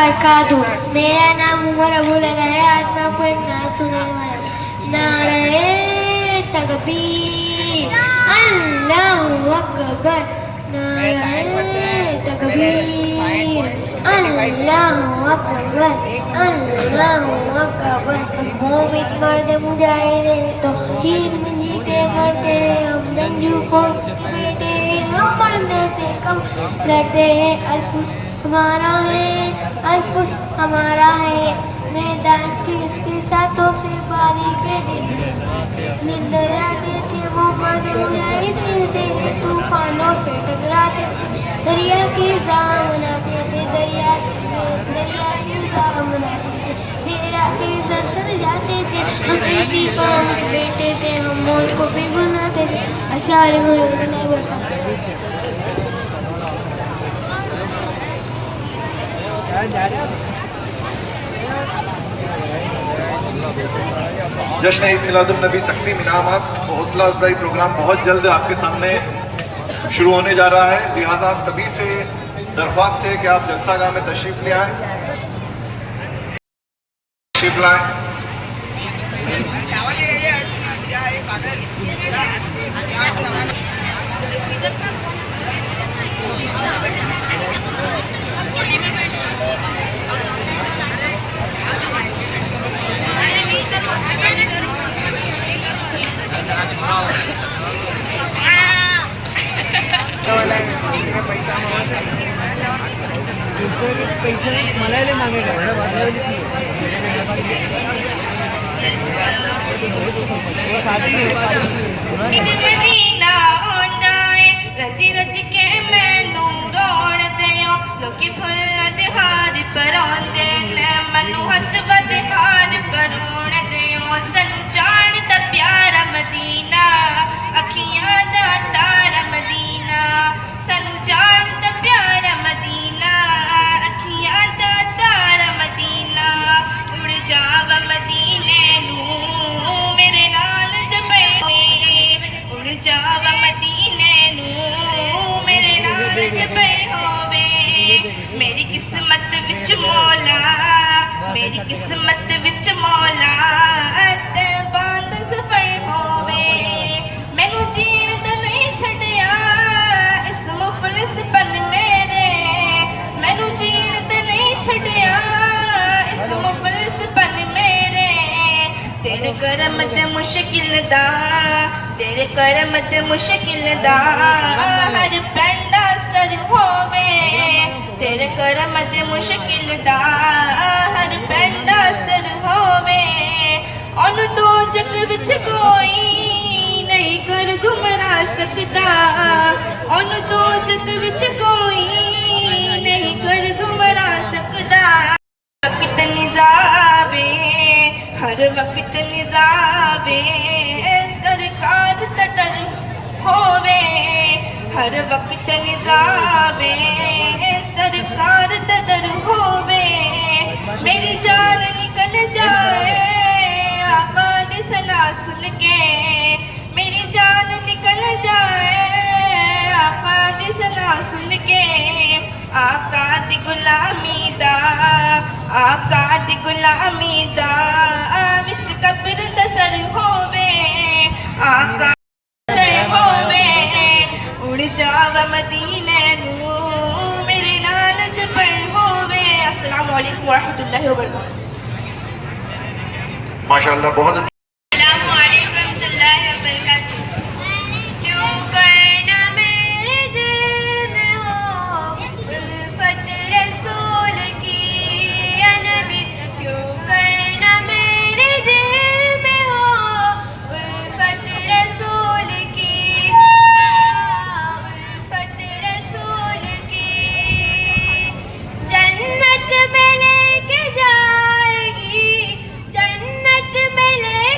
वबरकातुहू। मेरा नाम उमर अबू लगा है। आज मैं आपको एक नारा सुनाने वाला हूँ। नारे तकबीर, अल्लाहु अकबर। नारे तकबीर, अल्लाहु अकबर, अल्लाहु अकबर। मोमिन मर्द मुजाहिद तो हीर में जीते मरते, हम जंगजू को बेटे, हम मरने से कम डरते हैं। अल्फुस हमारा है, अल्फुस हमारा है। मैदान के इसके साथों से बारी के दिन निंदर आते थे वो मर्द मुजाहिद से तूफानों से टकराते थे। दरिया की दामन आते थे, दरिया की दामन आते थे, तेरा इधर सर जाते थे। हम इसी कौम के बेटे थे, हम मौत को भी गुनाते थे। अस्सलाम वालेकुम रहमतुल्लाहि व बरकातहू। जश्न ईद मिलादुन्नबी तकसीम इनामात और हौसला अफजाई प्रोग्राम बहुत जल्द आपके सामने शुरू होने जा रहा है। लिहाजा आप सभी से दरख्वास्त है कि आप जलसागाह में तशरीफ ले आएँ, तशरीफ लाएँ। रजी रज के मैनू रोण दियो, लोकी फुल दिहार परांदे ने, मैनू हज बदिहार परोण दियो। सनू जान दा प्यारा मदीना, अखियां दा तारा मदीना। सनू जान दा प्यारा मदीना, अखियां दा तारा मदीना। उड़ जावा मदीने नू मेरे नाल जपे, उड़ जावा मदीने नू मेरे नाल जपे होवे। मेरी किस्मत विच मौला, मेरी किस्मत विच मौला ते बांद सफर होवे। मैनू जीण दा नहीं छड्डिया इस मुफलिसपन मेरे, मैनू जीण दा नहीं छड्डिया इस मुफलिसपन मेरे। तेरे करम ते मुश्किल दा, तेरे करम ते मुश्किल दा हर पैंडा सर होवे। तेरे करम ते मुश्किल दा हर पैंडा सर होवे। ओनू तो जग विच कोई नहीं कर गुमरा सकता, ओनू तो जग विच कोई नहीं कर गुमरा सकता। वक्त निजावे, हर वक्त निजावे, सरकार तटर होवे। हर वक्त निजावे, सरकार तटर होवे। मेरी जान निकल जाए आका दी सना सुन के, मेरी जान निकल जाए आका दी सना सुन के। आका दी गुलामी दा, आका दी गुलामी दा विच कब्र दा सर होवे। आका सर होवे, उड़ जावा मदीने नू मेरे नाल जपन होवे। अस्सलाम वालेकुम व रहमतुल्लाहि व बरकातहू। माशाअल्लाह बहुत जन्नत में लेके जाएगी, जन्नत में ले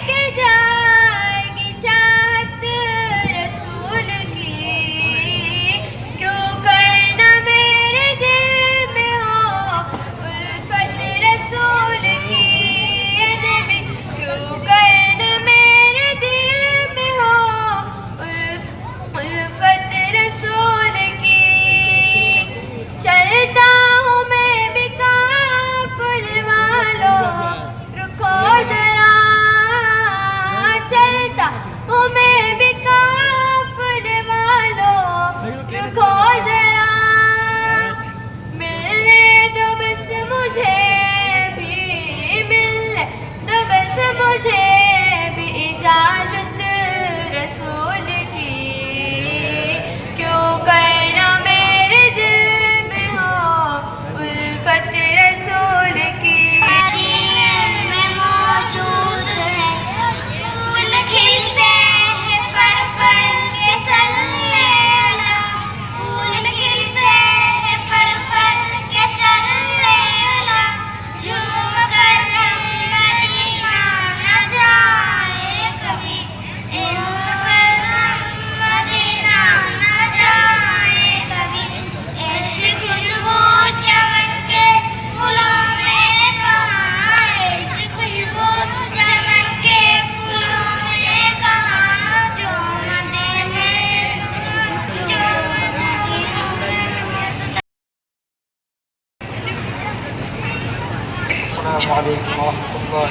अस्सलामु अलैकुम व रहमतुल्लाह।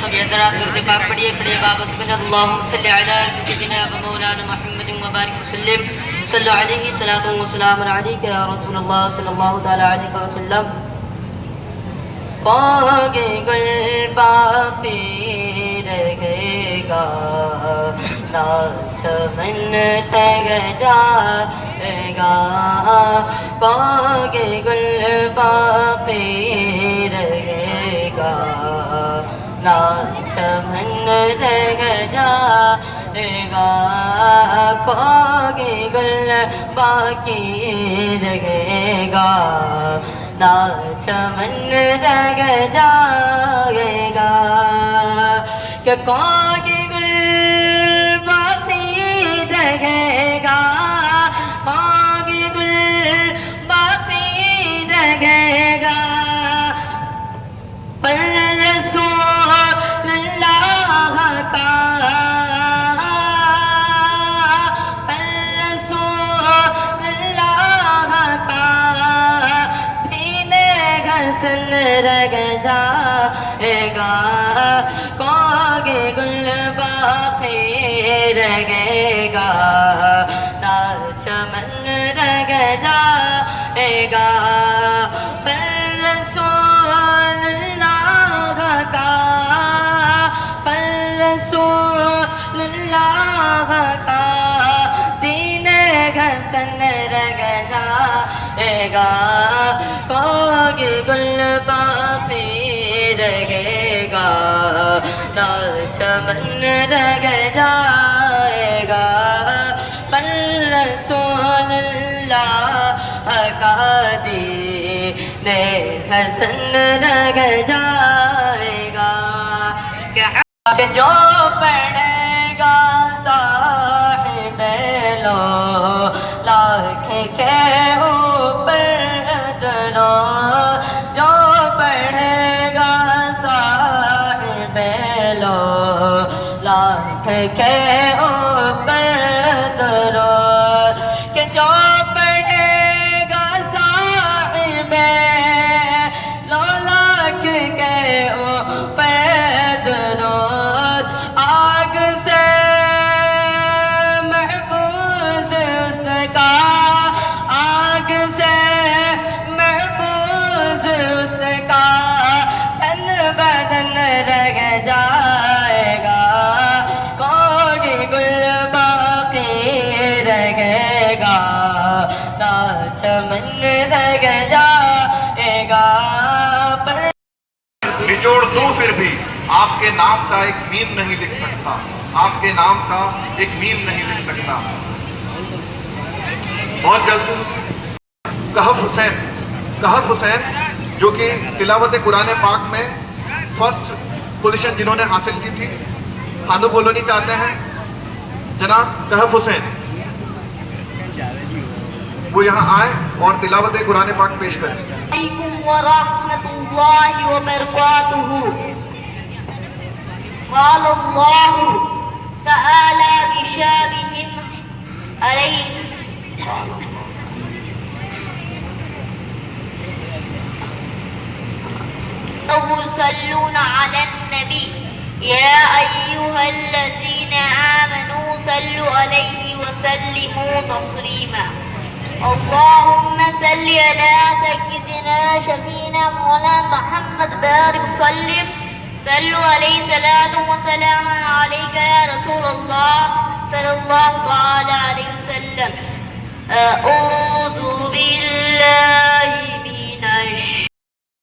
सब हज़रात दुरूद पाक पढ़िए बाबत में अल्लाहुम्मा सल्लि अला सय्यिदिना व मौलाना मुहम्मद व बारिक वसल्लम सल्लल्लाहु अलैहि सलातु व सलाम अलैका या रसूलल्लाह सल्लल्लाहु तआला अलैहि वसल्लम. पागे गुल बाकी रहेगा ना चमन तक जाएगा. पागे गुल बाकी रहेगा ना चमन तक जाएगा. पागे गुल बाकी रहेगा ना चमन रग जाएगा. कि कोगे गुल बाकी रहेगा कोगे गुल बाकी रहेगा पर रसूलुल्लाह का सन रग जाएगा. कोगे गुल बाकी रहेगा ना चमन रग जाएगा. पर रसूलुल्लाह का दीन घसन रग जाएगा. कोगे गुल बाकी रहेगा ना चमन रग जाएगा. पर रसूलुल्लाह का दीन हसन रग जाएगा. कि जो पढ़ेगा साहिब लो लाख के ऊपर दरो. जो पढ़ेगा साहिब लो लाख के ऊपर दरो. कि जो पढ़ेगा साहिब लो लाख के ऊपर दरो. आग से महफूज उसका आग से महफूज उसका तन बदन रह जाएगा. कोगे गुल बाकी रहेगा ना चमन रह जाएगा. निचोड़ दूं फिर भी आपके नाम का एक मीम नहीं लिख सकता. आपके नाम का एक मीम नहीं लिख सकता. बहुत जल्द कहफ हुसैन जो कि तिलावत कुरान पाक में फर्स्ट पोजीशन जिन्होंने हासिल की थी खानू बोलोनी चाहते हैं जनाब कहफ हुसैन, वो यहाँ आए और तिलावत कुरान पाक पेश करें। अलैकुम व रहमतुल्लाहि व बरकातुहू। क़ाल अल्लाहु तआला बिशाबिहिम अलैहि सल्लूना अलन नबी या अय्युहल्लज़ीना आमनू सल्लु अलैहि व सल्लिमू तस्लीमा। अल्लाहुम्मा सल्लि अला सय्यिदिना शफीना मौलाना मुहम्मद बारिक सल्लिम सल्लु अलैहि सलातु व सलाम अलैका या रसूलल्लाह सल्लल्लाहु तआला अलैहि वसल्लम। अऊज़ु बिल्लाहि मिनश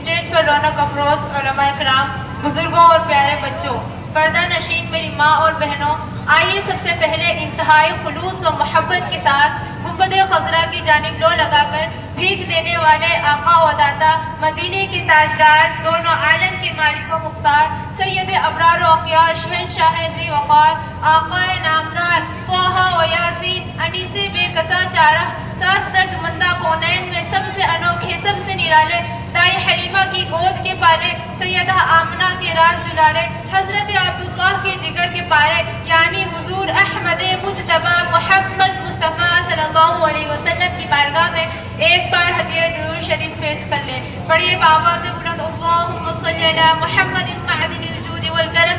स्टेज पर रौनक अफरोज उलमाए किराम, बुजुर्गों और प्यारे बच्चों, पर्दा नशीन मेरी माँ और बहनों, आइए सबसे पहले इंतहाई खुलूस व मोहब्बत के साथ गुंबद खजरा की जानिब लो लगाकर भीख देने वाले आका व दाता मदीने के ताजदार दोनों आलम के मालिक व मुख्तार सैयद अबरार व अख्यार शहनशाह ज़ी वक़ार आकाए नामदार तोहा व यासीन अनीसे बेकसा चारा सास दर्द मंदा कौनैन में सबसे अनोखे सबसे निराले दाई हलीमा की गोद के पाले सैयदा आमना के राज दुलारे हजरत अब्दुल्लाह के जिगर के पारे यानी हुजूर अहमद मुज्तबा मोहम्मद मुस्तफ़ा सल्लल्लाहु अलैहि वसल्लम की बारगाह में एक बार हदिया दुरूद शरीफ पेश कर ले। पढ़िए बाबा से बुलंद अल्लाहुम्मा सल्ली अला मुहम्मदिन मअदिनिल जूद वल करम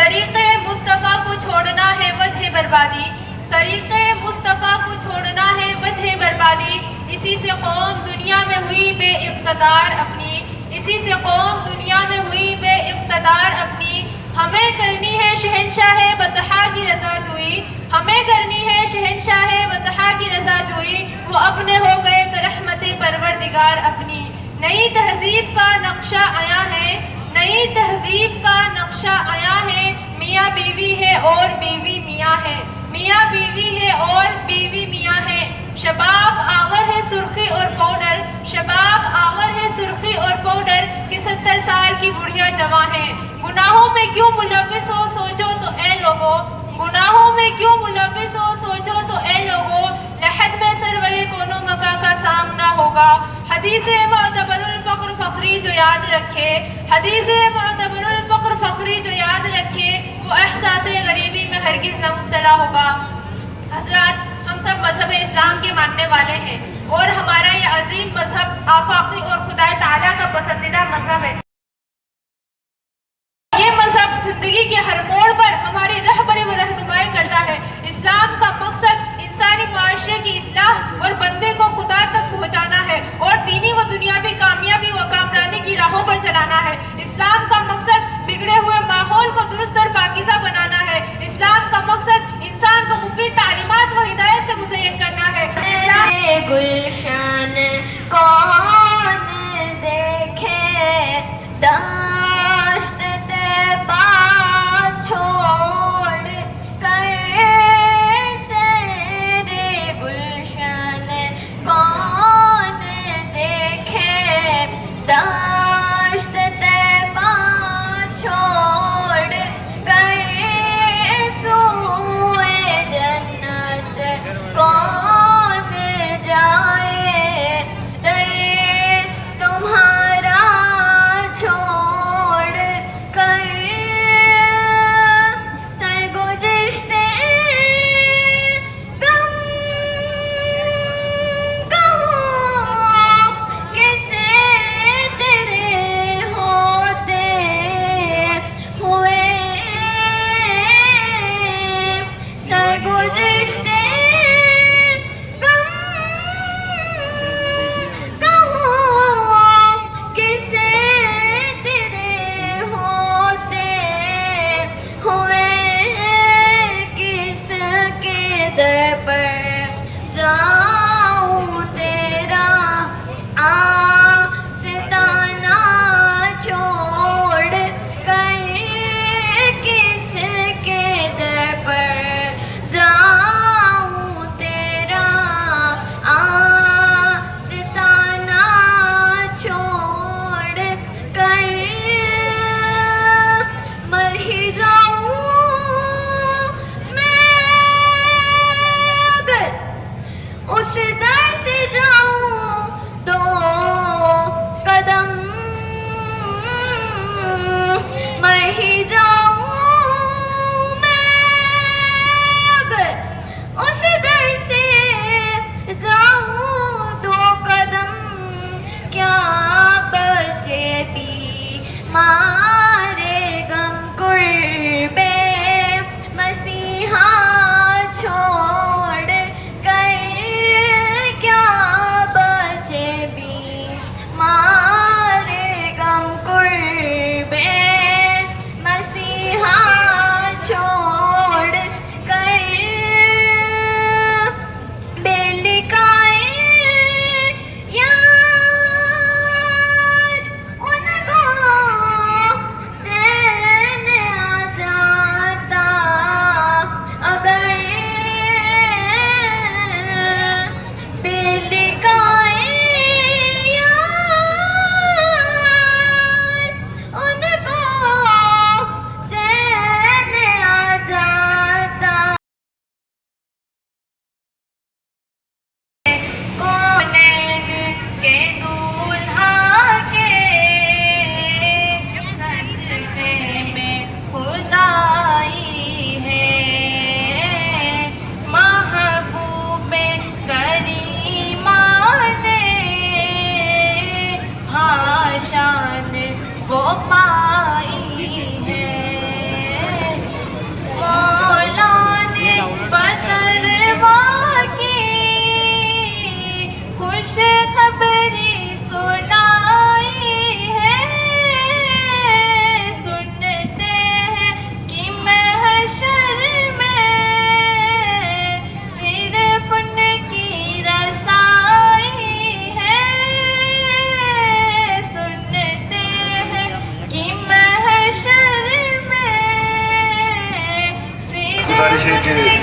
तरीक़े मुस्तफ़ा को छोड़ना है वजह बर्बादी, तरीक़े मुस्तफ़ा को छोड़ना है वजह बर्बादी। इसी से कौम दुनिया में हुई बेइक़्तिदार अपनी, इसी से कौम दुनिया में हुई बेइक़्तिदार अपनी। हमें करनी है शहंशाह बतहा की रज़ा जोई, हमें करनी है शहंशाह बतहा की रज़ा जोई। वो अपने हो गए तो रहमत परवरदिगार अपनी। नई तहज़ीब का नक्शा आया है, नई तहज़ीब का नक्शा आया है। मियाँ बीवी है और बीवी मियाँ है, मियाँ बीवी है और बीवी मियाँ है। शबाब आवर है सुर्खी और पाउडर, शबाब आवर है सुर्खी और पाउडर कि 70 साल की बुढ़िया जवां है। गुनाहों में क्यों मुलव्विस हो सोचो तो ए लोगो, गुनाहों में क्यों मुलव्विस हो सोचो तो ए लोगो। लहद में सरवरे कोनो मका का सामना होगा। हदीस मुअतबरुल फ़ख्र फ़ख्री जो याद रखे, हदीस मुअतबरुल फ़ख्र फ़ख्री जो याद रखे, वो एहसास गरीबी में हरगिज़ न मुब्तला होगा। हज़रात, हम सब मज़हब इस्लाम के मानने वाले हैं और हमारा ये अजीम मज़हब आफाकी और खुदाए ताला का पसंदीदा मज़हब है। ये मज़हब ज़िंदगी के हर मोड़ पर हमारी रहबरी व रहनुमाई करता है। इस्लाम का मकसद इंसानी माशरे की इस्लाह और बंदे को खुदा तक पहुँचाना है और दीनी व दुनियावी कामयाबी व कामरानी की राहों पर चलाना है। इस्लाम का मकसद बिगड़े हुए माहौल को दुरुस्त और पाकीज़ा बनाना है। इस्लाम का मकसद इंसान को मुफीद तालीमात व हिदायत से मुज़य्यन करना है। गुलशन कौन देखे दाश्त तैबा छोड़ कैसे रे गुलशन कौन देखे दाश्त तैबा छोड़ कैसे जन्नत कौन जाए दर तुम्हारा छोड़ कर सरगुज़श्ते गम कहूँ किसे तेरे होते हुए सरगुज़श्ते दर पर जाऊं तेरा आस्ताना छोड़ कर किसके दर पर जाऊं तेरा आस्ताना छोड़ कर मर ही जाऊं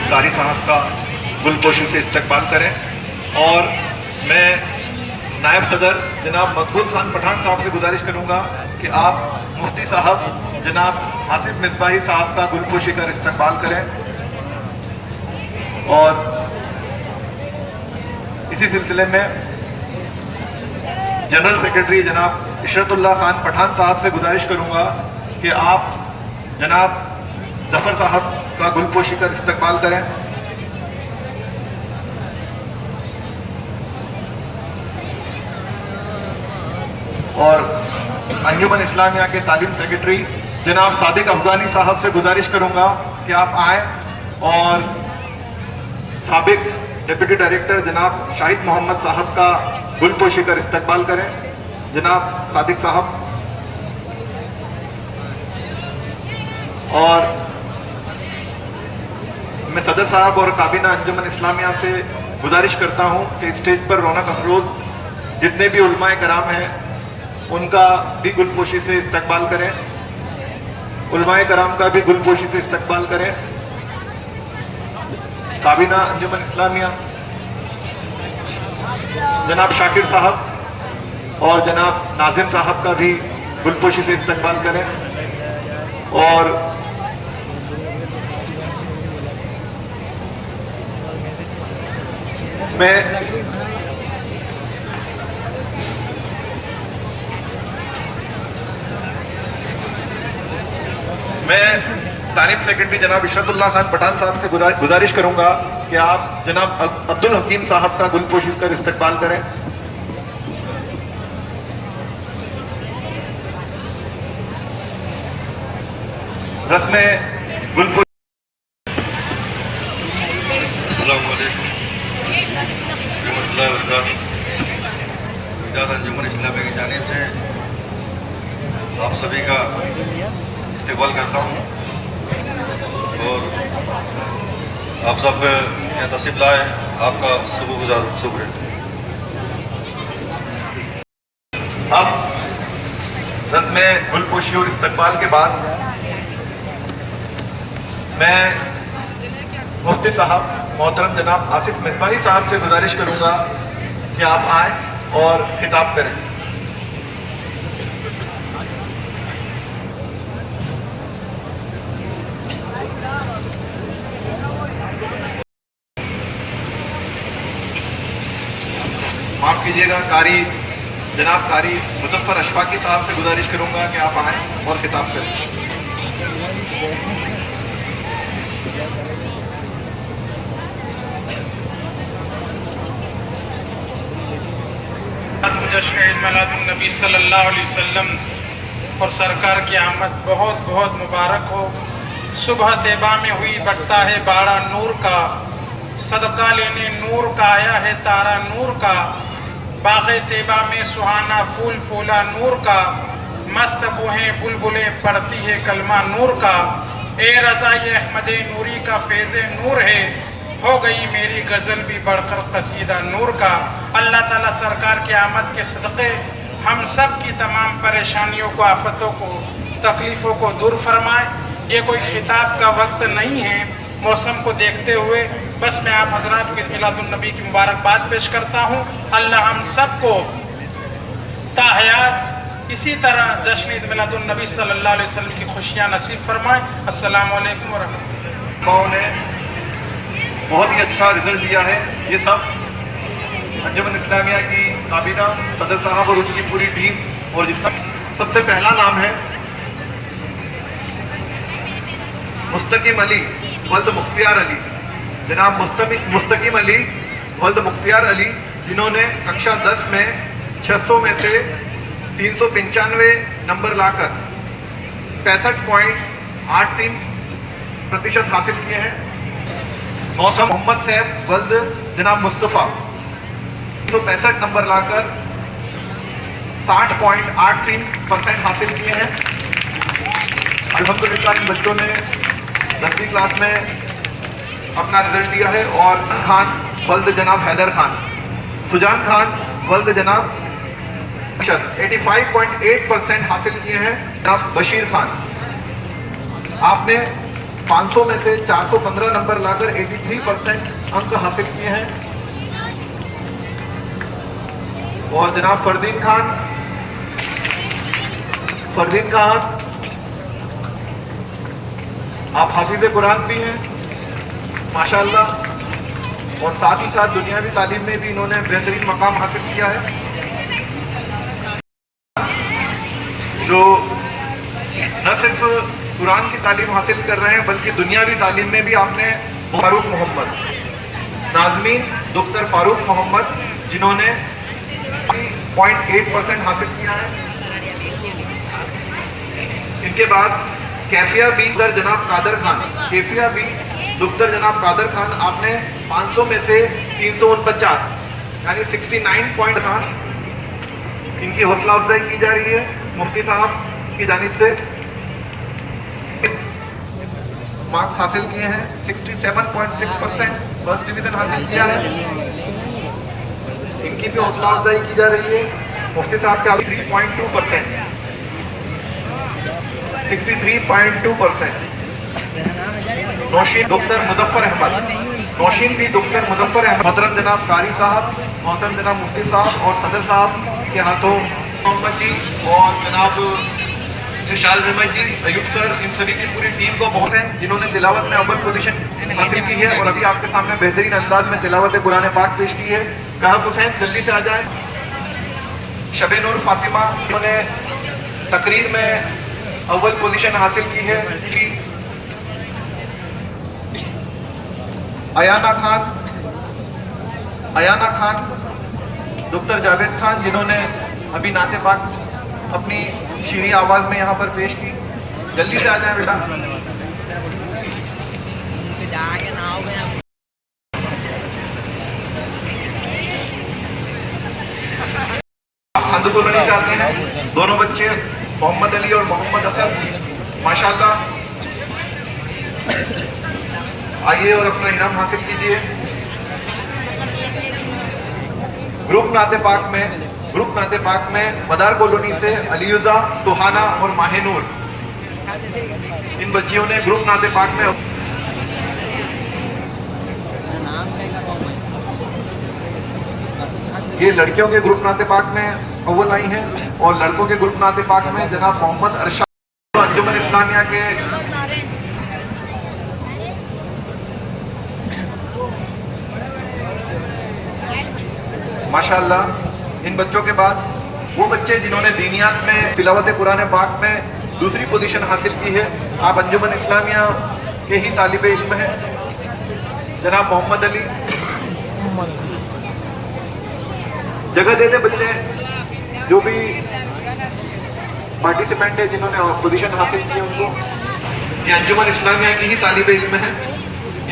कारी साहब का गुलपोशी से इस्तकबाल करें। और मैं नायब सदर जनाब मकबूल खान पठान साहब से गुजारिश करूंगा कि आप मुफ्ती साहब जनाब आसिफ मिसबाही साहब का गुलपोशी कर इस्तकबाल करें। और इसी सिलसिले में जनरल सेक्रेटरी जनाब इशरतुल्लाह खान पठान साहब से गुजारिश करूंगा कि आप जनाब जफर साहब का गुलपोशी कर इस्तकबाल करें। और अंजुमन इस्लामिया के तालीम सेक्रेटरी जनाब सादिक अफगानी साहब से गुजारिश करूंगा कि आप आए और साबिक डिप्टी डायरेक्टर जनाब शाहिद मोहम्मद साहब का गुलपोशी कर इस्तकबाल करें। जनाब सादिक साहब। और मैं सदर साहब और काबीना अंजुमन इस्लामिया से गुजारिश करता हूं कि स्टेज पर रौनक अफरोज जितने भी उलमाए कराम हैं उनका भी गुलपोशी से इस्तकबाल करें। उलमाए कराम का भी गुलपोशी से इस्तकबाल करें। काबीना अंजुमन इस्लामिया जनाब शाकिर साहब और जनाब नाजिम साहब का भी गुलपोशी से इस्तकबाल करें। और मैं तालीम सेक्रेटरी जनाब इशरतुल्लाह खान पठान साहब से गुजारिश करूंगा कि आप जनाब अब्दुल हकीम साहब का गुलपोशी कर इस्तकबाल करें। रस्म गुलपोशी। अस्सलामु अलैकुम रहमतुल्लाहि व बरकातहू। इदारा अंजुमन इस्लामिया की जानिब से आप सभी का इस्तकबाल करता हूँ और आप सब यहाँ तशरीफ लाए, आपका शुक्रगुजार शुक्र। अब रस्म गुलपोशी और इस्तकबाल के बाद मैं मुफ्ती साहब मोहतरम जनाब आसिफ मिसबाही साहब से गुजारिश करूंगा कि आप आए और खिताब करें। माफ कीजिएगा, जनाब कारी मुजफ्फर अशफाकी साहब से गुजारिश करूंगा कि आप आएं और खिताब करें। जश्न ईद मिलादुन नबी सल्लल्लाहु अलैहि वसल्लम और सरकार की आमद बहुत बहुत मुबारक हो। सुबह तैबा में हुई बढ़ता है बाड़ा नूर का, सदका लेने नूर का आया है तारा नूर का। बाग़े तैबा में सुहाना फूल फूला नूर का, मस्त बूहें बुलबुलें पढ़ती है कलमा नूर का। ए रज़ा ये अहमदे नूरी का फैज़े नूर है, हो गई मेरी गज़ल भी बढ़कर कसीदा नूर का। अल्लाह ताला सरकार के आमद के सदक़े हम सब की तमाम परेशानियों को, आफतों को, तकलीफ़ों को दूर फरमाए। ये कोई खिताब का वक्त नहीं है, मौसम को देखते हुए बस मैं आप हजरात को ईद मिलादुन नबी की मुबारकबाद पेश करता हूँ। अल्लाह हम सबको ताहयात इसी तरह जश्न ईद मिलादुन नबी सल्लल्लाहु अलैहि वसल्लम की खुशियाँ नसीब फरमाए। अस्सलामु अलैकुम व रहमतुल्लाह। ने बहुत ही अच्छा रिजल्ट दिया है। ये सब अंजुमन इस्लामिया की काबीना, सदर साहब और उनकी पूरी टीम। और जितना सबसे पहला नाम है मुस्तकीम अली वल्द मुख्तियार अली, जनाब मुस्तकीम अली वल्द मुख्तियार अली, जिन्होंने कक्षा 10 में 600 में से 395 नंबर लाकर 65.83% हासिल किए हैं। मौसम मोहम्मद सैफ वल्द जनाब मुस्तफ़ा 365 नंबर लाकर 60.83% हासिल किए हैं। अल्हम्दुलिल्लाह इन बच्चों ने 10वीं क्लास में अपना रिजल्ट दिया है। और खान वल्द जनाब हैदर खान, सुजान खान वल्द जनाब 85.8% हासिल किए हैं। जनाब बशीर खान, आपने 500 में से 415 नंबर लाकर 83% अंक हासिल किए हैं। और जनाब फरदीन खान आप हाफिज कुरान भी हैं माशाअल्लाह, और साथ ही साथ दुनियावी तालीम में भी इन्होंने बेहतरीन मकाम हासिल किया है। जो न सिर्फ कुरान की तालीम हासिल कर रहे हैं बल्कि दुनियावी तालीम में भी आपने फारूक मोहम्मद, नाज़मीन डॉक्टर फारूक मोहम्मद, जिन्होंने 0.8% हासिल किया है। इनके बाद कैफिया बी जनाब कादर खान, डॉक्टर जनाब कादर खान, आपने 500 में से 349 यानी 69 पॉइंट खान, इनकी हौसला अफजाई की जा रही है मुफ्ती साहब की जानिब से। मार्क्स हासिल किए हैं 67.6%, फर्स्ट डिवीजन हासिल किया है। इनकी भी हौसला अफजाई की जा रही है मुफ्ती साहब के 3.2%, 63.2%। नौशीन डॉक्टर मुजफ्फर अहमद, मोहतरम जनाब कारी साहब, मोहतरम जनाब मुफ्ती साहब और सदर साहब के हाथों मोहम्मद जी और जनाब निशाल अहमद जी, अयूब सर, इन सभी की पूरी टीम को बहुत है जिन्होंने तिलावत में अव्वल पोजीशन हासिल की है और अभी आपके सामने बेहतरीन अंदाज में तिलावत कुरान पाक पेश की है। कहा हुसैन जल्दी से आ जाए। शबे नूर फातिमा, जिन्होंने तकरीर में अव्वल पोजीशन हासिल की है। अयाना खान, डॉक्टर जावेद खान, जिन्होंने अभी नाते पाक अपनी शीरी आवाज में यहाँ पर पेश की। जल्दी से आ जाए बेटा। खंदकुरनी से आते हैं दोनों बच्चे, मोहम्मद अली और मोहम्मद असद, माशाल्लाह। आइए और अपना इनाम हासिल कीजिए। ग्रुप नाते पाक में मदार कॉलोनी से अलीयुजा, सुहाना और माहिनूर, इन बच्चियों ने ग्रुप नाते पाक में ये लड़कियों के ग्रुप नाते पाक में अव्वल आई हैं और लड़कों के ग्रुप नाते पाक में जनाब मोहम्मद अरशद, अंजुमन इस्लामिया के माशाअल्लाह। इन बच्चों के बाद वो बच्चे जिन्होंने दीनियात में तिलावत कुरान पाक में दूसरी पोजीशन हासिल की है, आप अंजुमन इस्लामिया के ही तालिब इल्म हैं जनाब मोहम्मद अली। जगह दे दे बच्चे जो भी पार्टिसिपेंट है जिन्होंने पोजीशन हासिल की है उनको। ये अंजुमन इस्लामिया की ही तालिब इल्म है।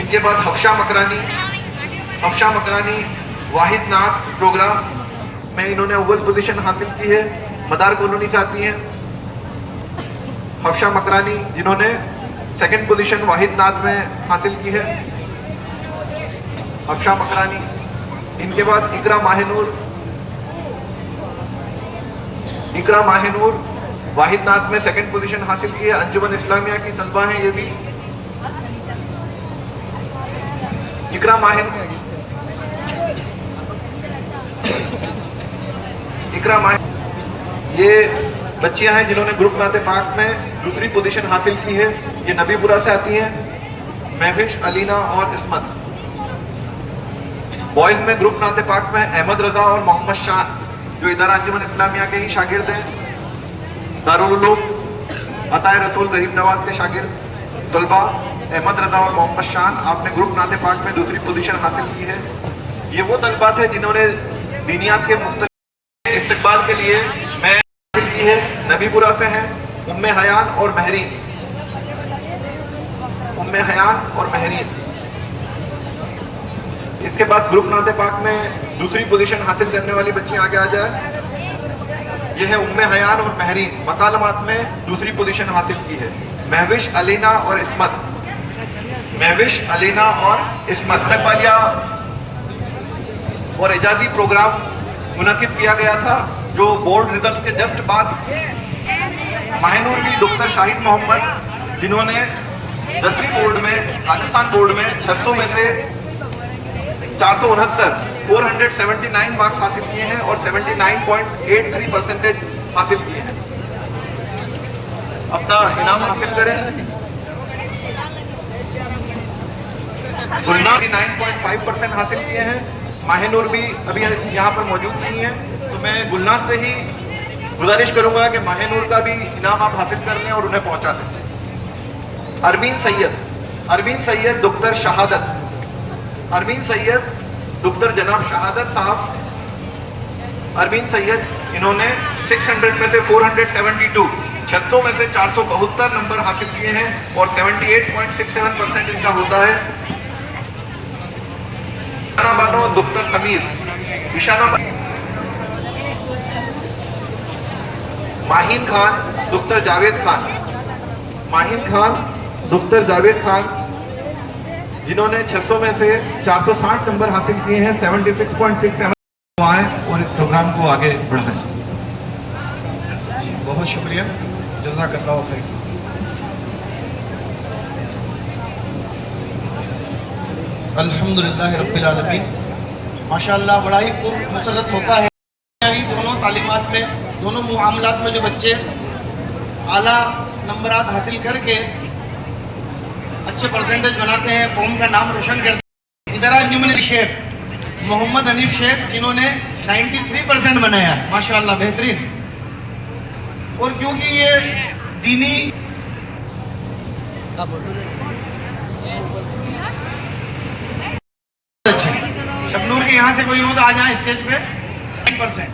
इनके बाद हफ्शा मकरानी वाहिद नाथ प्रोग्राम में इन्होंने अव्वल पोजीशन हासिल की है, मदार कॉलोनी से आती हैं हफ्शा मकरानी, जिन्होंने सेकंड पोजीशन वाहिद नाथ में हासिल की है, हफ्शा मकरानी। इनके बाद इकरा माहिनूर वाहिद नाथ में सेकंड पोजीशन हासिल की है, अंजुमन इस्लामिया की तलबा हैं ये भी। इकरा ये बच्चियां हैं जिन्होंने ग्रुप नाते पाक में दूसरी पोजीशन हासिल की है। ये नबीपुरा से आती हैं, महविश, अलीना और इस्मत। बॉयज में ग्रुप नाते पाक में अहमद रजा और मोहम्मद शान, जो इदारा अंजुमन इस्लामिया के ही शागिर्द हैं, दारुल उलूम अताए रसूल गरीब नवाज के शागिर्द तलबा अहमद रजा और मोहम्मद शान, आपने ग्रुप नाते पाक में दूसरी पोजीशन हासिल की है। ये वो तलबात है जिन्होंने दीनियात के मुख्तलिफ इस्तिकबाल के लिए मैं हासिल की है। नबीपुरा से हैं उम्मे हयान और महरीन। इसके बाद ग्रुप नाते पाक में दूसरी पोजीशन हासिल करने वाली बच्ची आगे आ जाए। यह है उम्मे हयान और महरीन, मकालमात में दूसरी पोजीशन हासिल की है। महविश, अलीना और इस्मत तकबालिया और एजाजी प्रोग्राम मुनक्किद किया गया था, जो बोर्ड रिजल्ट के जस्ट बाद। माहिनूर भी डॉक्टर शाहिद मोहम्मद, जिन्होंने 10वीं बोर्ड में, राजस्थान बोर्ड में 600 में से 479 मार्क्स हासिल किए हैं और 79.83% हासिल किए हैं। अपना इनाम हासिल करें। गुलनार 9.5% हासिल किए हैं। माहिनूर भी अभी यहाँ पर मौजूद नहीं है, तो मैं गुलनार से ही गुजारिश करूंगा कि माहिनूर का भी इनाम आप हासिल कर लें और उन्हें पहुंचा दें। अरमीन सैयद डॉक्टर शहादत, अरमीन सैयद डॉक्टर जनाब शहादत साहब, अरमीन सैयद, इन्होंने 600 में से 472, 600 में से 472 नंबर हासिल किए हैं और 78.67% इनका होता है। डॉक्टर समीर, माहिन खान डॉक्टर जावेद खान, जिन्होंने 600 में से 460 नंबर हासिल किए हैं, 76.67 आए और इस प्रोग्राम को आगे बढ़ाएं। बहुत शुक्रिया, जज़ाकल्लाह खैर। अल्हम्दुलिल्लाह रब्बिल आलमीन। माशाअल्लाह बड़ा ही पुरमसरत मौका है। दोनों तालीमात में, दोनों मुआमलात में जो बच्चे आला नंबरात हासिल करके अच्छे परसेंटेज बनाते हैं, कौम का नाम रोशन करते हैं। इधर न्यूमन शेख मोहम्मद हनीफ शेख, जिन्होंने 93% बनाया है, माशाअल्लाह बेहतरीन। और क्योंकि ये दीनी अच्छे, शबनूर के यहाँ से कोई हो तो आ जाए स्टेज पे। 9%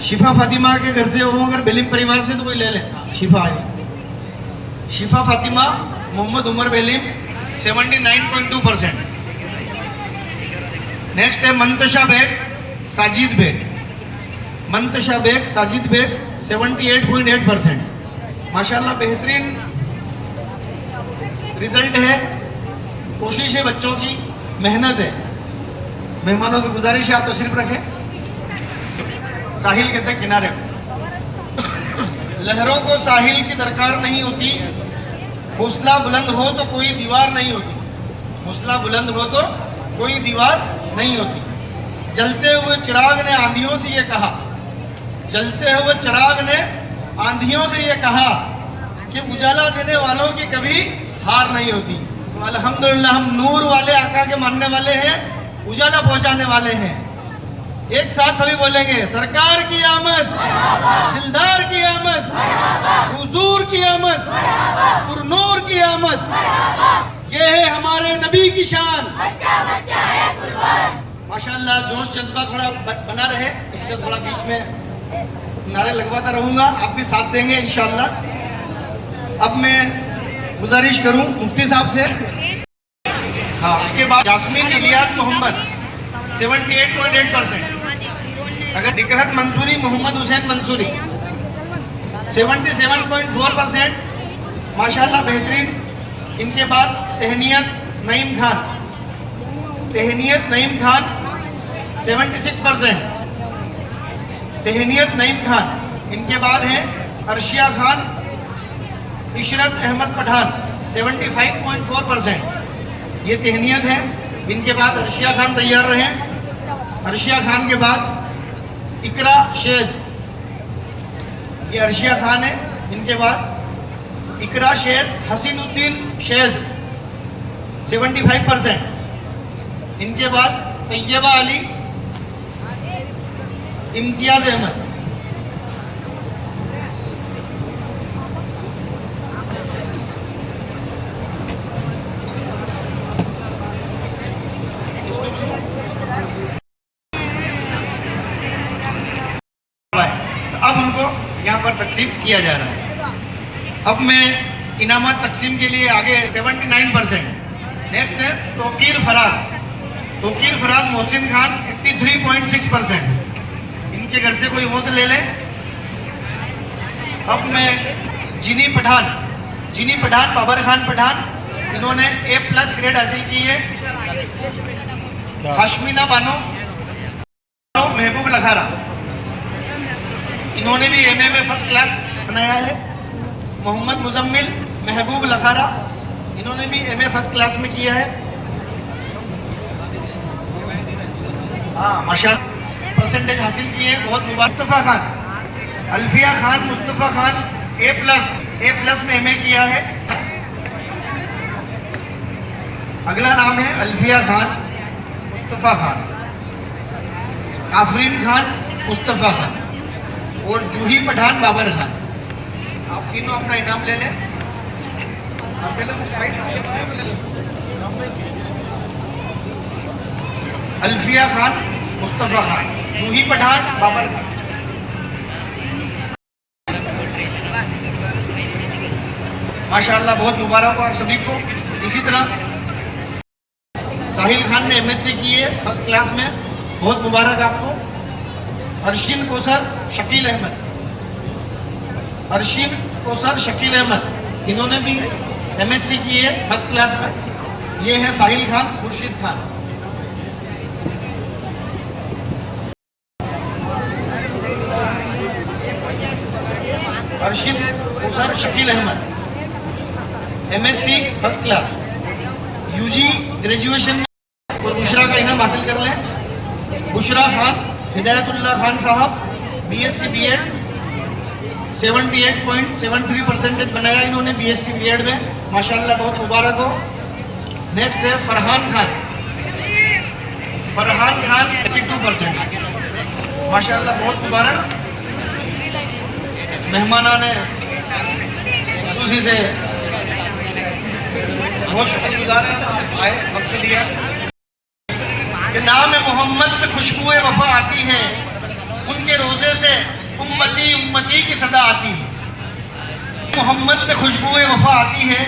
शिफा फातिमा के घर से हो, अगर बेलिम परिवार से तो कोई ले ले। शिफा फातिमा मोहम्मद उमर बेलिम 79.2%। नेक्स्ट है मंतशा बेग साजिद बेग 78.8%। माशाल्लाह बेहतरीन रिजल्ट है, कोशिश है बच्चों की, मेहनत है। मेहमानों से गुजारिश है आप तशरीफ रखें। साहिल कहते हैं किनारे। लहरों को साहिल की दरकार नहीं होती, हौसला बुलंद हो तो कोई दीवार नहीं होती। हौसला बुलंद हो तो कोई दीवार नहीं होती। जलते हुए चिराग ने आंधियों से ये कहा, जलते हुए चिराग ने आंधियों से ये कहा कि उजाला देने वालों की कभी हार नहीं होती। तो अल्हम्दुलिल्लाह हम नूर वाले आका के मानने वाले हैं, उजाला पहुंचाने वाले हैं। एक साथ सभी बोलेंगे, सरकार की आमद, दिलदार की आमद, हुजूर की आमद, पुरनूर की आमद। ये है हमारे नबी की शान। माशाअल्लाह जोश जज्बा थोड़ा बना रहे, इसलिए थोड़ा बीच में नारे लगवाता रहूंगा, आप भी साथ देंगे इंशाअल्लाह। अब मैं गुजारिश करूं मुफ्ती साहब से। हाँ, उसके बाद जास्मीन इलियास मोहम्मद 78.8%। अगर निकहत मंसूरी मोहम्मद हुसैन मंसूरी 77.4%। माशाअल्लाह बेहतरीन। इनके बाद तहनीयत नईम खान 76%। तहनीयत नईम खान। इनके बाद है अर्शिया खान इशरत अहमद पठान 75.4%। ये तहनीयत है। इनके बाद अर्शिया खान तैयार रहे। अर्शिया खान के बाद इकरा शेद, ये अर्शिया खान है। इनके बाद इकरा शेद हसीनुद्दीन शेद 75%। इनके बाद तैयबा अली इम्तियाज अहमद अब हमको यहाँ पर तकसीम किया जा रहा है। अब मैं इनामत तकसीम के लिए आगे 79%। नेक्स्ट है तोकीर फराज मोहसिन खान 83.6%। इनके घर से कोई हो तो ले ले। अब मैं जिनी पठान बाबर खान पठान, इन्होंने A+ ग्रेड हासिल की है। हाशमीना बानो महबूब लखारा, इन्होंने भी MA में फर्स्ट क्लास बनाया है। मोहम्मद मुजम्मिल महबूब लखारा, इन्होंने भी MA फर्स्ट क्लास में किया है। हाँ माशाल्लाह परसेंटेज हासिल किए हैं, बहुत मुबारक। मुस्तफ़ा खान, अल्फिया खान मुस्तफ़ा खान A+ में MA किया है। अगला नाम है अल्फिया खान मुस्तफ़ा खान, आफरीन खान मुस्तफ़ा खान और जूही पठान बाबर खान। आप तीनों अपना इनाम ले लें। आप ले लो साइड में, ले लो। अल्फिया खान मुस्तफ़ा खान, जूही पठान बाबर खान। माशाअल्लाह बहुत मुबारक हो आप सभी को। इसी तरह साहिल खान ने MSc की है फर्स्ट क्लास में, बहुत मुबारक आपको। अर्शीन कोसर शकील अहमद, अर्शीन कोसर शकील अहमद, इन्होंने भी MSc की है फर्स्ट क्लास में। ये है Sahil Khan Khurshid Khan. Arshin Kausar Shakeel Ahmed MSc first class, UG graduation में। और बुशरा का इनाम हासिल कर लें। बुशरा खान हिदायतुल्लाह खान साहब BSc B.Ed 78.73% बनाया इन्होंने BSc B.Ed में, माशाल्लाह बहुत मुबारक हो। नेक्स्ट है फरहान खान, फरहान खान 82%, माशाल्लाह बहुत मुबारक। मेहमाना ने उसी से बहुत शुक्रगुजार आए, वक्त दिया। कि नाम मोहम्मद से खुशबुए वफा आती है, उनके रोज़े से उम्मती उम्मती की सदा आती है। मोहम्मद से खुशबुए वफा आती है,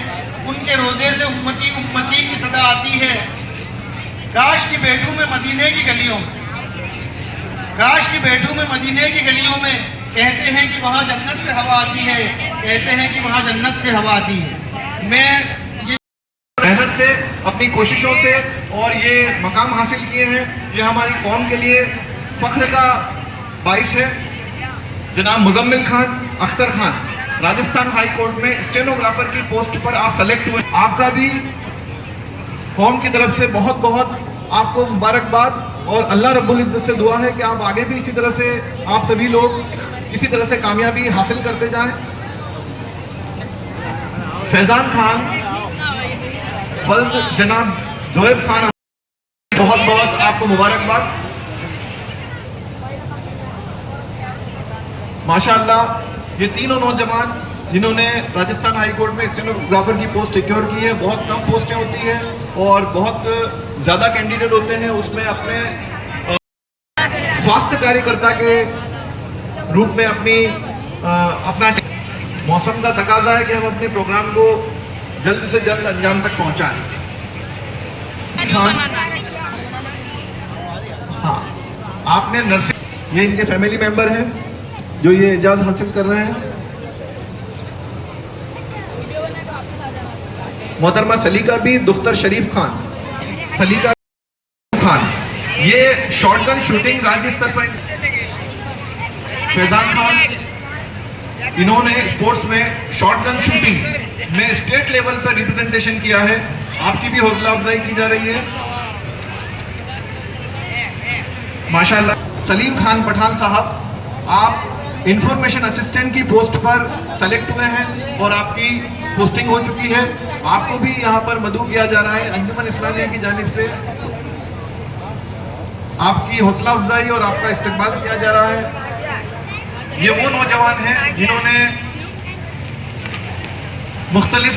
उनके रोज़े से उम्मती उम्मती की सदा आती है। काश की बैठूं में मदीने की गलियों में, काश की बैठूं में मदीने की गलियों में, कहते हैं कि वहाँ जन्नत से हवा आती है, कहते हैं कि वहाँ जन्नत से हवा आती है। मैं ये मेहनत से, अपनी कोशिशों से और ये मकाम हासिल किए हैं, ये हमारी कौम के लिए फ़ख्र का बाइस है। जनाब मुजम्मिल खान अख्तर खान, राजस्थान हाई कोर्ट में स्टेनोग्राफर की पोस्ट पर आप सेलेक्ट हुए। आपका भी कौम की तरफ से बहुत बहुत आपको मुबारकबाद, और अल्लाह रब्बुल इज्जत से दुआ है कि आप आगे भी इसी तरह से, आप सभी लोग इसी तरह से कामयाबी हासिल करते जाएं। फैजान खान, वल्द जनाब जोएब खान, बहुत बहुत आपको मुबारकबाद। माशाअल्लाह ये तीनों नौजवान जिन्होंने राजस्थान हाई कोर्ट में स्टेनोग्राफर की पोस्ट सिक्योर की है, बहुत कम पोस्टें होती हैं और बहुत ज़्यादा कैंडिडेट होते हैं, उसमें अपने स्वास्थ्य कार्यकर्ता के रूप में अपना मौसम का तकाजा है कि हम अपने प्रोग्राम को जल्द से जल्द अंजाम तक पहुंचाएं। हाँ, आपने नर्सिंग, ये इनके फैमिली मेंबर हैं जो ये एजाज हासिल कर रहे हैं। मोहतरमा सलीका भी दुख्तर शरीफ खान, सलीका खान, ये शॉटगन शूटिंग राज्य स्तर पर। फैजान खान, इन्होंने स्पोर्ट्स में शॉटगन शूटिंग में स्टेट लेवल पर रिप्रेजेंटेशन किया है। आपकी भी हौसला अफजाई की जा रही है माशाल्लाह। सलीम खान पठान साहब, आप इंफॉर्मेशन असिस्टेंट की पोस्ट पर सेलेक्ट हुए हैं और आपकी पोस्टिंग हो चुकी है। आपको भी यहाँ पर मदऊ किया जा रहा है अंजुमन इस्लामिया की जानिब से। आपकी हौसला अफजाई और आपका इस्तकबाल किया जा रहा है। ये वो नौजवान हैं जिन्होंने मुख्तलिफ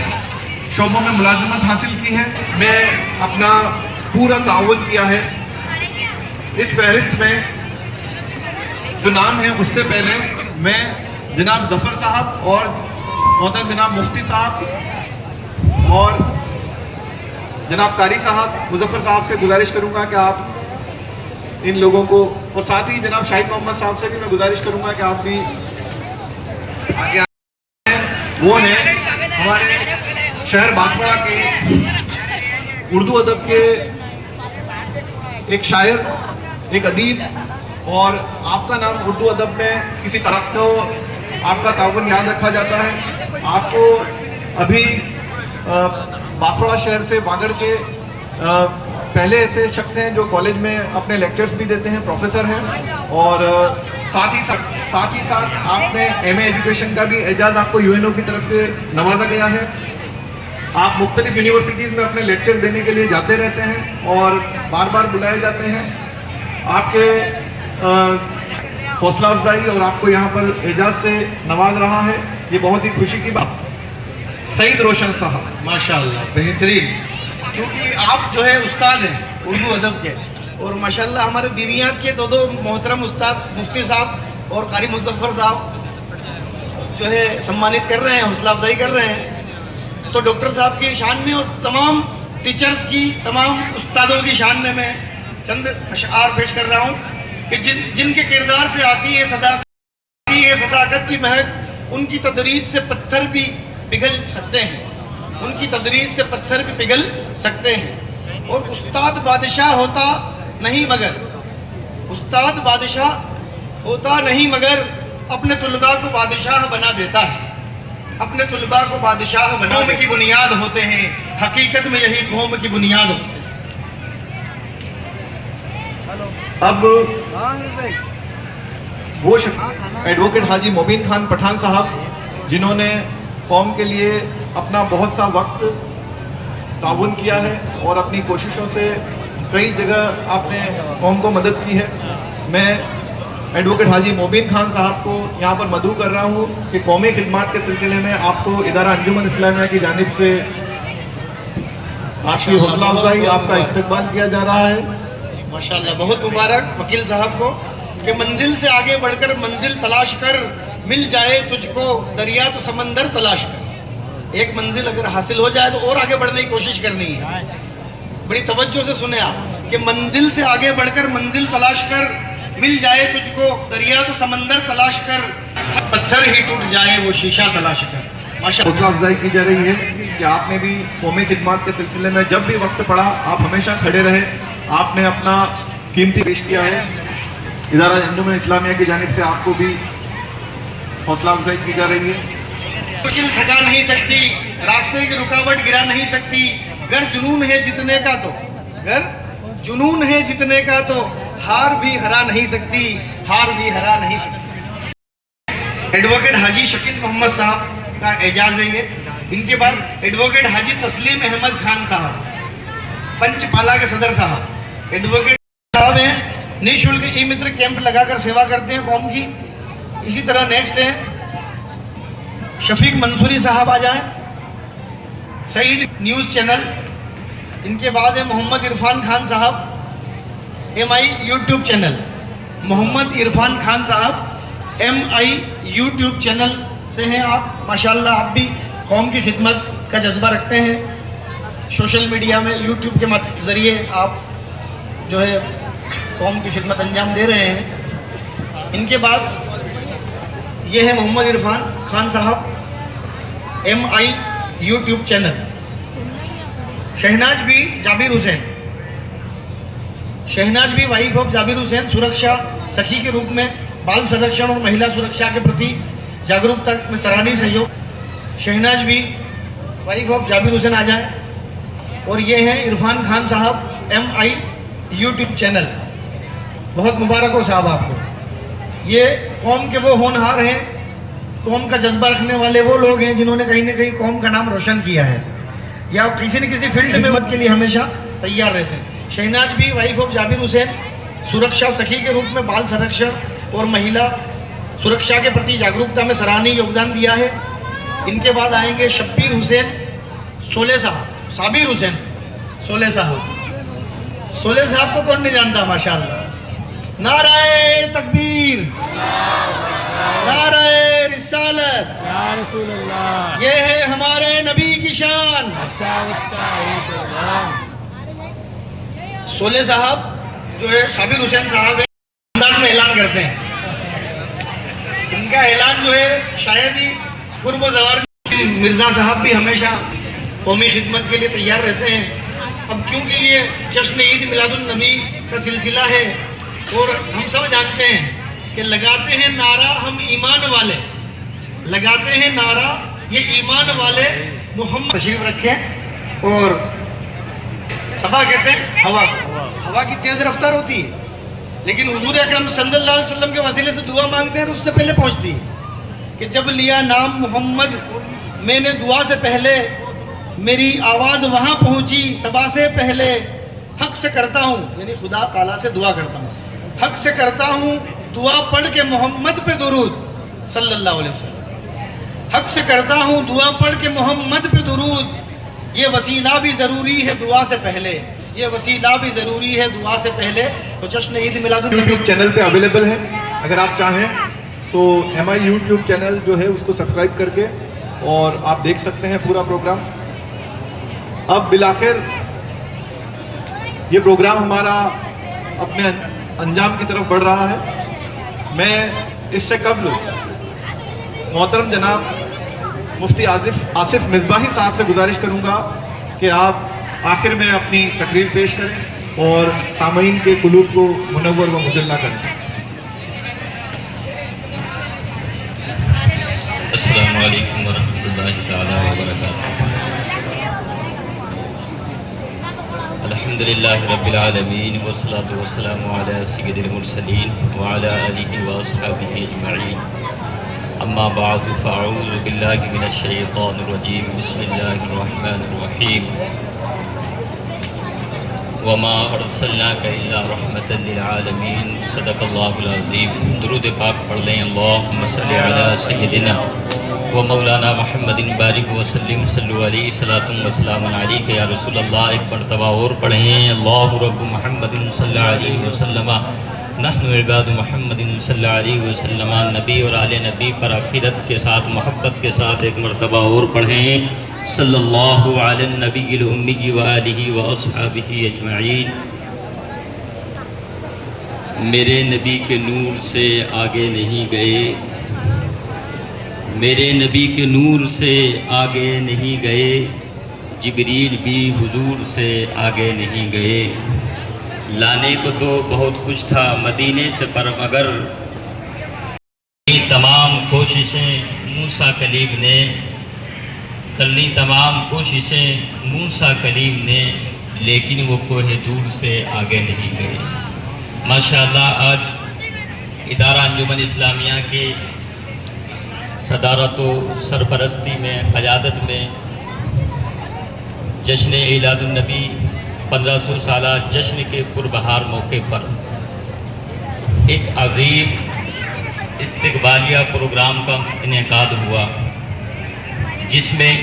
शोबों में मुलाजिमत हासिल की है। मैं अपना पूरा ताउन किया है। इस फहरिस्त में जो नाम है उससे पहले मैं जनाब जफर साहब और मोहतरम जनाब मुफ्ती साहब और जनाब कारी साहब मुजफ्फर साहब से गुजारिश करूंगा कि आप इन लोगों को, और साथ ही जनाब शाहिद मोहम्मद साहब से भी मैं गुजारिश करूंगा कि आप भी आगे आए। वो हैं हमारे शहर बांसवाड़ा के उर्दू अदब के एक शायर, एक अदीब, और आपका नाम उर्दू अदब में किसी तरह तो आपका ताउन याद रखा जाता है। आपको अभी बांसवाड़ा शहर से वागड़ के पहले ऐसे शख्स हैं जो कॉलेज में अपने लेक्चर्स भी देते हैं, प्रोफेसर हैं, और साथ ही साथ आपने एमए एजुकेशन का भी एजाज़ आपको यूएनओ की तरफ से नवाजा गया है। आप मुख्तलिफ यूनिवर्सिटीज़ में अपने लेक्चर देने के लिए जाते रहते हैं और बार बार बुलाए जाते हैं। आपके हौसला अफजाई और आपको यहाँ पर एजाज़ से नवाज रहा है, ये बहुत ही खुशी की बात। सईद रोशन साहब, माशाल्लाह बेहतरीन, क्योंकि आप जो है उस्ताद हैं उर्दू अदब के, और माशाल्लाह हमारे दीनियात के दो मोहतरम उस्ताद मुफ्ती साहब और कारी मुजफ्फर साहब जो है सम्मानित कर रहे हैं, हौसला अफजाई कर रहे हैं। तो डॉक्टर साहब की शान में और तमाम टीचर्स की, तमाम उस्तादों की शान में मैं चंद अशआर पेश कर रहा हूँ कि जिनके किरदार से आती है सदाकत की महक, उनकी तदरीस से पत्थर भी पिघल सकते हैं, उनकी तदरीस से पत्थर भी पिघल सकते हैं। और उस्ताद बादशाह होता नहीं मगर अपने तुलबा को बादशाह बना देता है, अपने तुलबा को बादशाह बना। कौम की बुनियाद होते हैं, हकीकत में यही कौम की बुनियाद होती है। अब वो शख्स एडवोकेट हाजी मोबिन खान पठान साहब, जिन्होंने कौम के लिए अपना बहुत सा वक्त ताउन किया है और अपनी कोशिशों से कई जगह आपने कौम को मदद की है। मैं एडवोकेट हाजी मोबिन खान साहब को यहाँ पर मदऊ कर रहा हूँ कि कौमी खिदमात के सिलसिले में आपको इदारा अंजुमन इस्लामिया की जानिब से आपकी हौसला अफजाई, आपका इस्तकबाल किया जा रहा है। माशाल्लाह, बहुत मुबारक वकील साहब को कि मंजिल से आगे बढ़कर मंजिल तलाश कर, मिल जाए तुझको दरिया तो समंदर तलाश कर। एक मंजिल अगर हासिल हो जाए तो और आगे बढ़ने की कोशिश करनी है। बड़ी तवज्जो से सुने आप कि मंजिल से आगे बढ़कर मंजिल तलाश कर, मिल जाए तुझको दरिया तो समंदर तलाश कर, पत्थर ही टूट जाए वो शीशा तलाश कर। माशाल्लाह, हौसला अफजाई की जा रही है कि आपने भी कौमी खिदमात के सिलसिले में जब भी वक्त पड़ा आप हमेशा खड़े रहे, आपने अपना कीमती पेश किया है। इदारा अंजुमन इस्लामिया की जानिब से आपको भी हौसला अफजाई की जा रही है। मुश्किल थका नहीं सकती, रास्ते की रुकावट गिरा नहीं सकती, गर जुनून है जीतने का तो, गर जुनून है जीतने का तो हार भी हरा नहीं सकती, हार भी हरा नहीं सकती। एडवोकेट हाजी शकील मोहम्मद साहब का एजाज है ये। इनके बाद एडवोकेट हाजी तस्लीम अहमद खान साहब, पंचपाला के सदर साहब। एडवोकेट साहब हैं, निःशुल्क ई मित्र कैंप लगाकर सेवा करते हैं कौम की। इसी तरह नेक्स्ट है शफीक मंसूरी साहब, आ जाएं, सईद न्यूज़ चैनल। इनके बाद है Mohammad Irfan Khan sahab, MI YouTube channel. Mohammad Irfan Khan sahab MI YouTube channel से हैं आप। माशाल्लाह, आप भी कौम की खिदमत का जज्बा रखते हैं। सोशल मीडिया में यूट्यूब के ज़रिए आप जो है कौम की खिदमत अंजाम दे रहे हैं। इनके बाद ये है Mohammad Irfan Khan sahab, MI YouTube channel. Shehnaaz भी जाबिर हुसैन, शहनाज भी वाइफ ऑफ जाबिर हुसैन, सुरक्षा सखी के रूप में बाल संरक्षण और महिला सुरक्षा के प्रति जागरूकता में सराहनीय सहयोग। शहनाज भी वाइफ ऑफ जाबिर हुसैन आ जाए। और ये हैं Irfan Khan sahab, MI YouTube channel. बहुत मुबारक हो साहब आपको। ये कौम के वो होनहार हैं, कौम का जज्बा रखने वाले वो लोग हैं जिन्होंने कहीं ना कहीं कौम का नाम रोशन किया है या किसी न किसी फील्ड में मदद के लिए हमेशा तैयार रहते हैं। शहनाज भी वाइफ ऑफ जाबिर हुसैन, सुरक्षा सखी के रूप में बाल संरक्षण और महिला सुरक्षा के प्रति जागरूकता में सराहनीय योगदान दिया है। इनके बाद आएंगे शब्बीर हुसैन सोले साहब, साबिर हुसैन सोले साहब। सोले साहब को कौन नहीं जानता, माशाल्लाह। नाराए तकबीर, नाराए रिसालत, ये है हमारे नबी की शान। सोले साहब जो है साबिर हुसैन साहब है, अंदाज में ऐलान करते हैं। इनका ऐलान जो है शायद ही गुर्ब ज़वार। मिर्ज़ा साहब भी हमेशा कौमी खिदमत के लिए तैयार रहते हैं। अब क्योंकि ये जश्न ईद मिलादुन नबी का सिलसिला है और हम सब जानते हैं कि लगाते हैं नारा हम ईमान वाले, लगाते हैं नारा ये ईमान वाले मोहम्मद तशरीफ रखें। और सबा कहते हैं हवा, हवा की तेज़ रफ्तार होती है, लेकिन हुजूर अकरम सल्लल्लाहु अलैहि वसल्लम के वसीले से दुआ मांगते हैं तो उससे पहले पहुंचती है कि जब लिया नाम मोहम्मद, मैंने दुआ से पहले मेरी आवाज़ वहाँ पहुँची सबा से पहले, हक से करता हूँ, यानी खुदा ताला से दुआ करता हूँ, हक से करता हूँ दुआ पढ़ के मोहम्मद पे दुरूद सल्लल्लाहु अलैहि वसल्लम, हक से करता हूँ दुआ पढ़ के मोहम्मद पे दुरूद। ये वसीला भी ज़रूरी है दुआ से पहले, ये वसीला भी ज़रूरी है दुआ से पहले। तो जश्न ईद मिलादुन नबी यूट्यूब चैनल पे अवेलेबल है, अगर आप चाहें तो MI यूट्यूब चैनल जो है उसको सब्सक्राइब करके और आप देख सकते हैं पूरा प्रोग्राम। अब बिलाखिर ये प्रोग्राम हमारा अपने अंजाम की तरफ बढ़ रहा है। मैं इससे कबल मोहतरम जनाब मुफ्ती आसिफ मिसबाही साहब से गुजारिश करूंगा कि आप आखिर में अपनी तकरीर पेश करें और सामीन के कुलूब को मुनव्वर व मुजल्ला करें। अस्सलामु अलैकुम वरहमतुल्लाहि तआला व बरकातुहू। अल्हम्दुलिल्लाहि रब्बिल आलमीन वस्सलातु वस्सलामु अला सय्यिदिल मुरसलीन व अला आलिहि व अस्हाबिहि अजमईन। अम्मा बादु फ़अऊज़ु बिल्लाहि मिनश शैतानिर रजीम। बिस्मिल्लाहिर रहमानिर रहीम। वमा अर्सलनाका इल्ला रहमतल लिल आलमीन। सदक़ल्लाहुल अज़ीम। दुरूद पाक पढ़ लें। अल्लाहुम्मा सल्लि अला सय्यिदिना व मौलाना मुहम्मदिन बारिक वसल्लिम सल्लु अलैहि सलातुम व सलामुन अलैका या रसूलल्लाह। एक मरतबा और पढ़ें। अल्लाहु रब्बु मुहम्मदिन सल्लल्लाहु अलैहि वसल्लम नहनु इबादु मुहम्मदिन सल्लल्लाहु अलैहि वसल्लम। नबी और आले नबी पर अक़ीदत के साथ मोहब्बत के साथ एक मरतबा और पढ़ें। सल्लल्लाहु अलैहि नबील उम्मी व आलिहि व अस्हाबिहि अजमईन। मेरे नबी के नूर से आगे नहीं गए, मेरे नबी के नूर से आगे नहीं गए, जिब्रील भी हुजूर से आगे नहीं गए। लाने को तो बहुत कुछ था मदीने से, पर मगर तमाम कोशिशें मूसा कलीम ने कर ली, तमाम कोशिशें मूसा कलीम ने, लेकिन वो कोहे दूर से आगे नहीं गए। माशाअल्लाह आज इदारा अंजुमन इस्लामिया के सदारत व सरपरस्ती में, क़यादत में जश्न ईलादुन नबी 1500 साला जश्न के पुरबहार मौके पर एक अजीम इस्तकबालिया प्रोग्राम का इनेकाद हुआ, जिसमें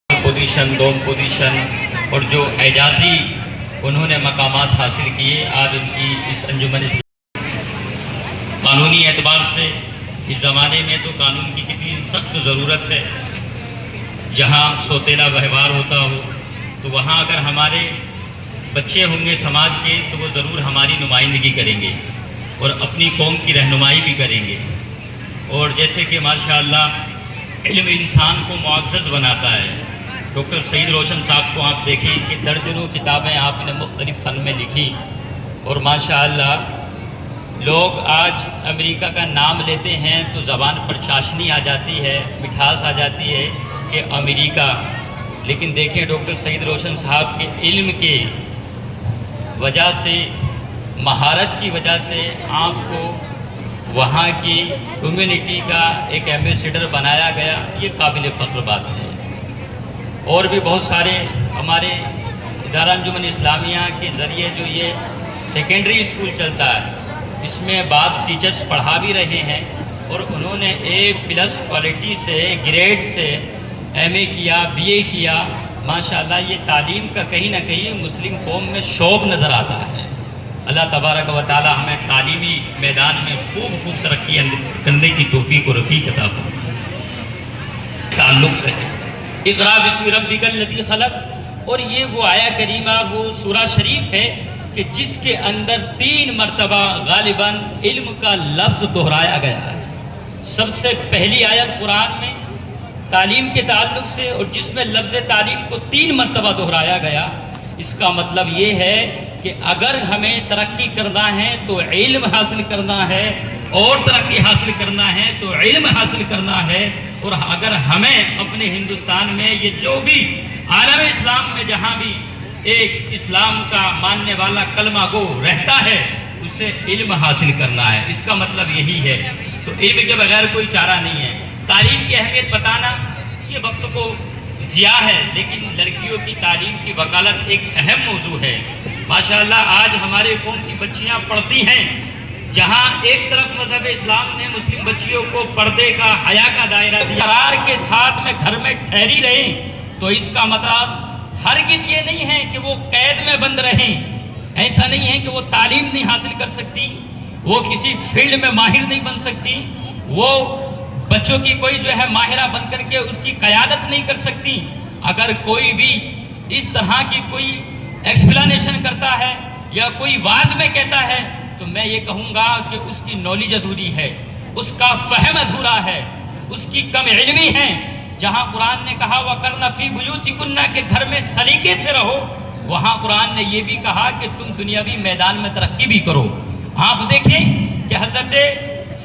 पोजीशन, दोम पोजीशन और जो एजाज़ी उन्होंने मकामात हासिल किए, आज उनकी इस अंजुमन कानूनी एतबार से इस ज़माने में तो कानून की कितनी सख्त ज़रूरत है। जहाँ सोतेला व्यवहार होता हो तो वहाँ अगर हमारे बच्चे होंगे समाज के तो वो ज़रूर हमारी नुमाइंदगी करेंगे और अपनी कौम की रहनुमाई भी करेंगे। और जैसे कि माशाअल्लाह इल्म इंसान को मुअज़्ज़ज़ बनाता है। डॉक्टर सईद रोशन साहब को आप देखें कि दर्जनों किताबें आपने मुख्तलिफ़ फ़न में लिखी, और माशाअल्लाह लोग आज अमेरिका का नाम लेते हैं तो ज़बान पर चाशनी आ जाती है, मिठास आ जाती है कि अमेरिका। लेकिन देखें डॉक्टर सईद रोशन साहब के इल्म के वजह से, महारत की वजह से आपको वहाँ की कम्युनिटी का एक एम्बेसडर बनाया गया। ये काबिल फ़ख्र बात है। और भी बहुत सारे हमारे इदारा अंजुमन इस्लामिया के ज़रिए जो ये सेकेंडरी स्कूल चलता है, इसमें बाज़ टीचर्स पढ़ा भी रहे हैं और उन्होंने A+ क्वालिटी से, ग्रेड से MA किया, BA किया। माशाअल्लाह ये तालीम का कहीं ना कहीं मुस्लिम कौम में शौक़ नज़र आता है। अल्लाह तबारक व तआला हमें तालीमी मैदान में खूब तरक्की करने की तौफीक और रफ़ीक अता फरमाए। ताल्लुक़ से इक़रा बिस्मि रब्बिकल लज़ी खलक़, और ये वो आया करीमा, वो सूरा शरीफ है कि जिसके अंदर 3 मरतबा गालिबन इल्म का लफ्ज़ दोहराया गया है। सबसे पहली आयत कुरान में तालीम के ताल्लुक़ से, और जिसमें लफ्ज़ तालीम को 3 मरतबा दोहराया गया। इसका मतलब ये है कि अगर हमें तरक्की करना है तो इल्म हासिल करना है, और तरक्की हासिल करना है तो इल्म हासिल करना है, और अगर हमें अपने हिंदुस्तान में ये जो भी आलम इस्लाम में जहाँ भी एक इस्लाम का मानने वाला कलमा गो रहता है उससे इल्म हासिल करना है, इसका मतलब यही है। तो इल्म के बगैर कोई चारा नहीं है। तालीम की अहमियत बताना ये वक्त को ज़िया है, लेकिन लड़कियों की तालीम की वकालत एक अहम मौजू है। माशाअल्लाह आज हमारे कौम की बच्चियाँ पढ़ती हैं, जहाँ एक तरफ मजहब इस्लाम ने मुस्लिम बच्चियों को पर्दे का, हया का दायरा दिया, करार के साथ में घर में ठहरी रहें, तो इसका मतलब हरगिज़ ये नहीं है कि वो कैद में बंद रहें। ऐसा नहीं है कि वो तालीम नहीं हासिल कर सकती, वो किसी फील्ड में माहिर नहीं बन सकती, वो बच्चों की कोई जो है माहिरा बन करके उसकी क़यादत नहीं कर सकती। अगर कोई भी इस तरह की कोई एक्सप्लेनेशन करता है या कोई वाज में कहता है तो मैं ये कहूँगा कि उसकी नॉलेज अधूरी है, उसका फहम अधूरा है, उसकी कम इल्मी है। जहाँ कुरान ने कहा वक़रना फ़ी बुयूतिकुन्ना के घर में सलीके से रहो, वहाँ कुरान ने ये भी कहा कि तुम दुनियावी मैदान में तरक्की भी करो। आप देखें कि हज़रत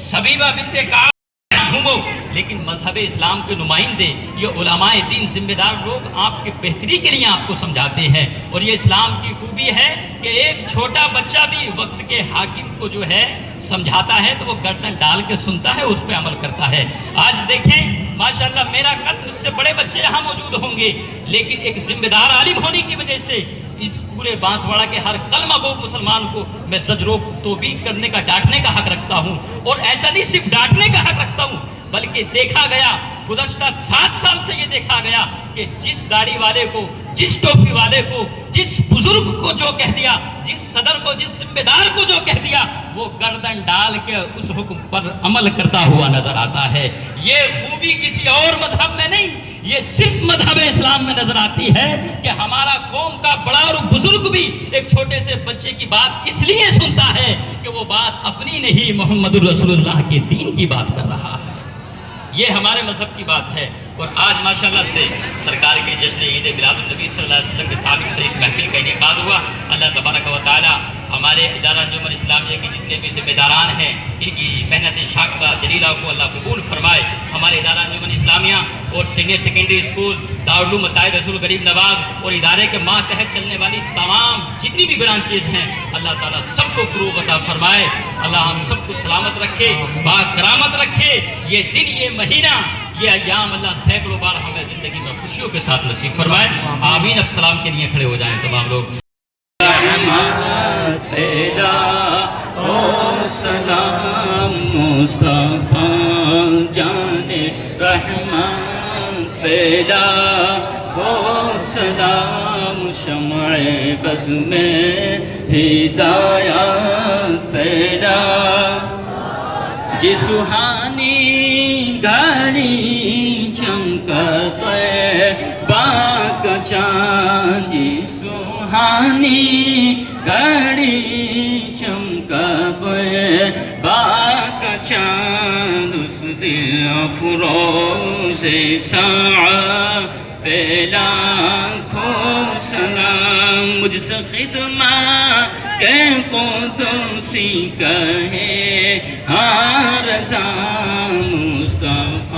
सबीबा बिन्ते कआब घूमो, लेकिन मजहब इस्लाम के नुमाइंदे, ये उलमाए दीन, जिम्मेदार लोग आपके बेहतरी के लिए आपको समझाते हैं। और ये इस्लाम की खूबी है कि एक छोटा बच्चा भी वक्त के हाकिम को जो है समझाता है तो वो गर्दन डाल के सुनता है, उस पर अमल करता है। आज देखें माशाअल्लाह मेरा कद, मुझसे बड़े बच्चे यहाँ मौजूद होंगे, लेकिन एक जिम्मेदार आलिम होने की वजह से इस पूरे बांसवाड़ा के हर कलमा गो मुसलमान को मैं ज़जरो तो भी करने का, डांटने का हक रखता हूँ। और ऐसा नहीं सिर्फ डांटने का हक रखता हूँ, बल्कि देखा गया गुज़श्ता 7 साल से ये देखा गया कि जिस दाढ़ी वाले को, जिस टोपी वाले को, जिस बुजुर्ग को जो कह दिया, जिस सदर को, जिस जिम्मेदार को जो कह दिया, वो गर्दन डाल के उस हुक्म पर अमल करता हुआ नजर आता है। ये खूबी किसी और मजहब में नहीं, ये सिर्फ मजहब इस्लाम में नजर आती है कि हमारा कौम का बड़ा और बुजुर्ग भी एक छोटे से बच्चे की बात इसलिए सुनता है कि वो बात अपनी नहीं, मोहम्मद रसूलुल्लाह के दीन की बात कर रहा है। ये हमारे मजहब की बात है। और आज माशाल्लाह से सरकार के जश्न ईद मिलादुन्नबी सल्लल्लाहु अलैहि वसल्लम के ताल्लुक से इस महफिल का इनेकाद हुआ। अल्लाह तबारक व तआला हमारे इदारा अंजुमन इस्लामिया के जितने भी जिम्मेदारान हैं, इनकी मेहनत शाक़िबा जलीला को अल्लाह कबूल फरमाए। हमारे इदारा अंजुमन इस्लामिया और senior secondary school, Darul Uloom Mataye Rasool Garib नवाब और इदारे के मातहत चलने वाली तमाम जितनी भी ब्रांचेज हैं, अल्लाह ताला सबको फ़रोग़ अता फरमाए। अल्लाह हम सबको सलामत रखे, बाकरामत रखे। ये दिन, ये महीना, ये अय्याम अल्लाह सैकड़ों बार हमें ज़िंदगी में खुशियों के साथ नसीब फरमाए। आमीन। अब सलाम के लिए खड़े हो जाएं तमाम लोग। सलाम मुस्तफा जाने रहमान पैदा हो, सलाम शम्अ बज़ में हिदायत पैदा, जी सुहानी घड़ी चमकते बाग चाँद, जी सुहानी घड़ी चमकते बाग चाँद, उस दिल अफरोज़े साआ पे लाखों सलाम। मुझसे खिदमत के क़ुदसी कहे हाँ रज़ा मुस्तफ़ा